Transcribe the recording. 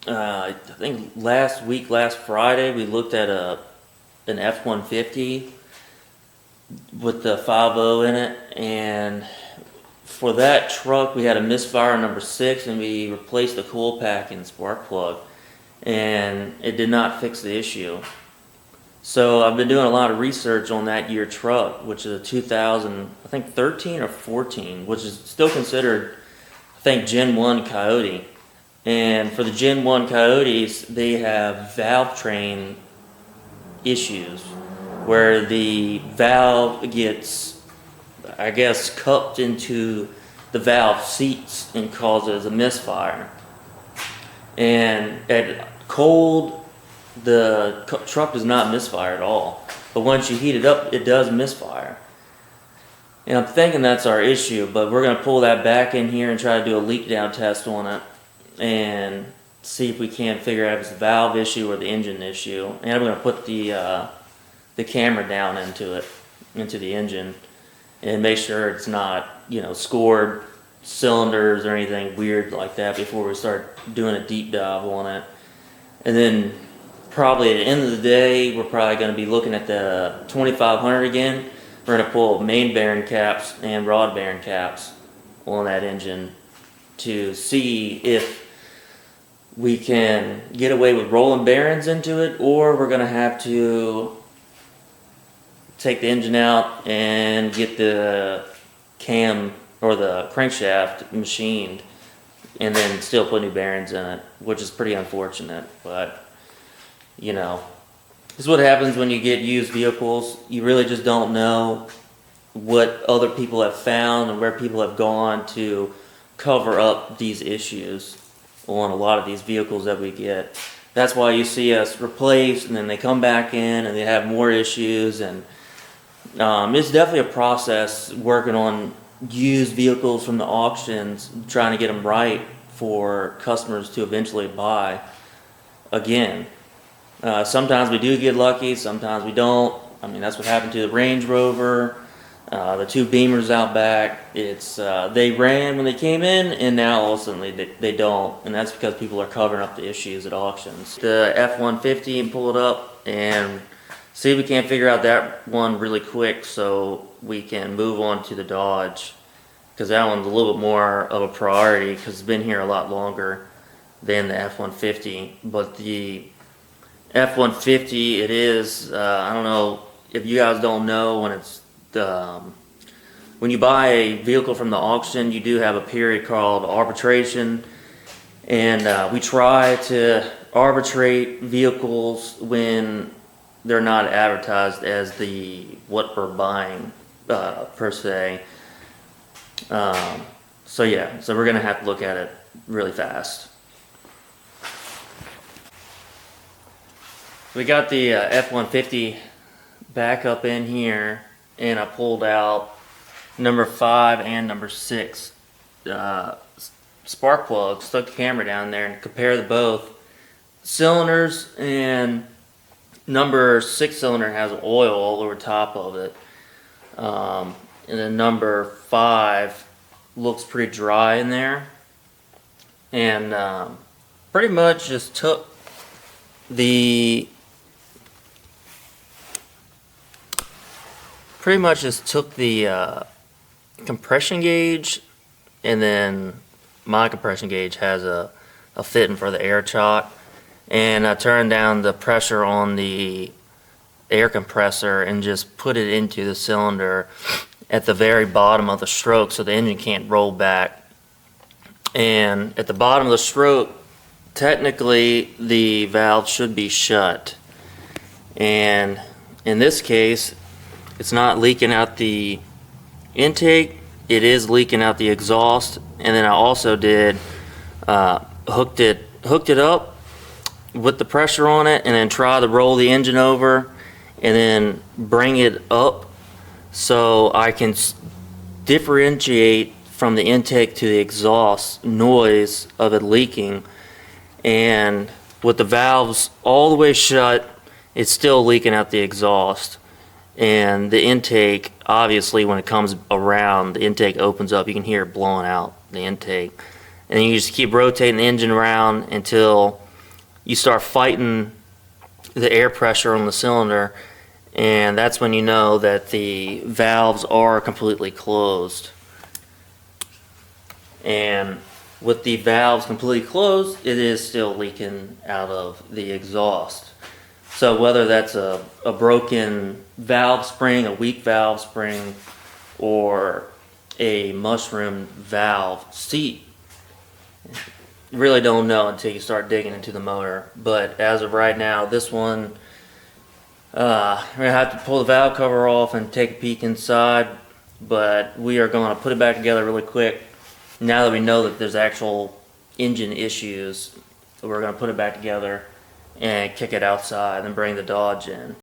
I think last Friday, we looked at an F-150 with the 5.0 in it, and for that truck we had a misfire number 6, and we replaced the coil pack and spark plug, and it did not fix the issue. So I've been doing a lot of research on that year truck, which is a 2000, I think 13 or 14, which is still considered, I think, Gen 1 Coyote. And for the Gen 1 Coyotes, they have valve train issues where the valve gets, I guess, cupped into the valve seats and causes a misfire. And at cold, the truck does not misfire at all. But once you heat it up, it does misfire. And I'm thinking that's our issue, but we're going to pull that back in here and try to do a leak down test on it and see if we can figure out if it's the valve issue or the engine issue. And I'm going to put the camera down into the engine, and make sure it's not, scored cylinders or anything weird like that before we start doing a deep dive on it. And then probably at the end of the day, we're probably going to be looking at the 2500 again. We're going to pull main bearing caps and rod bearing caps on that engine to see if we can get away with rolling bearings into it, or we're going to have to take the engine out and get the cam or the crankshaft machined and then still put new bearings in it, which is pretty unfortunate. But this is what happens when you get used vehicles. You really just don't know what other people have found and where people have gone to cover up these issues on a lot of these vehicles that we get. That's why you see us replace, and then they come back in and they have more issues. And it's definitely a process working on used vehicles from the auctions, trying to get them right for customers to eventually buy again. Sometimes we do get lucky, sometimes we don't. I mean, that's what happened to the Range Rover, the two Beamers out back. It's they ran when they came in, and now all of a sudden they don't, and that's because people are covering up the issues at auctions. The F-150 and pull it up and see if we can't figure out that one really quick so we can move on to the Dodge, because that one's a little bit more of a priority because it's been here a lot longer than the F-150. But the F-150, it is, I don't know if you guys don't know, when you buy a vehicle from the auction, you do have a period called arbitration, and we try to arbitrate vehicles when they're not advertised as what we're buying per se. So we're gonna have to look at it really fast. We got the F-150 back up in here, and I pulled out number 5 and number 6 spark plugs, stuck the camera down there and compared the both cylinders, and number 6 cylinder has oil all over top of it, and then number 5 looks pretty dry in there, and pretty much just took the compression gauge, and then my compression gauge has a fitting for the air chock, and I turned down the pressure on the air compressor and just put it into the cylinder at the very bottom of the stroke so the engine can't roll back. And at the bottom of the stroke, technically the valve should be shut, and in this case it's not leaking out the intake, it is leaking out the exhaust. And then I also did hooked it up with the pressure on it, and then try to roll the engine over and then bring it up so I can differentiate from the intake to the exhaust noise of it leaking. And with the valves all the way shut, it's still leaking out the exhaust. And the intake, obviously, when it comes around, the intake opens up. You can hear it blowing out the intake. And then you just keep rotating the engine around until you start fighting the air pressure on the cylinder, and that's when you know that the valves are completely closed. And with the valves completely closed, it is still leaking out of the exhaust. So whether that's a broken valve spring, a weak valve spring, or a mushroom valve seat, you really don't know until you start digging into the motor. But as of right now, this one, we're gonna have to pull the valve cover off and take a peek inside, but we are going to put it back together really quick. Now that we know that there's actual engine issues, we're going to put it back together and kick it outside and bring the Dodge in.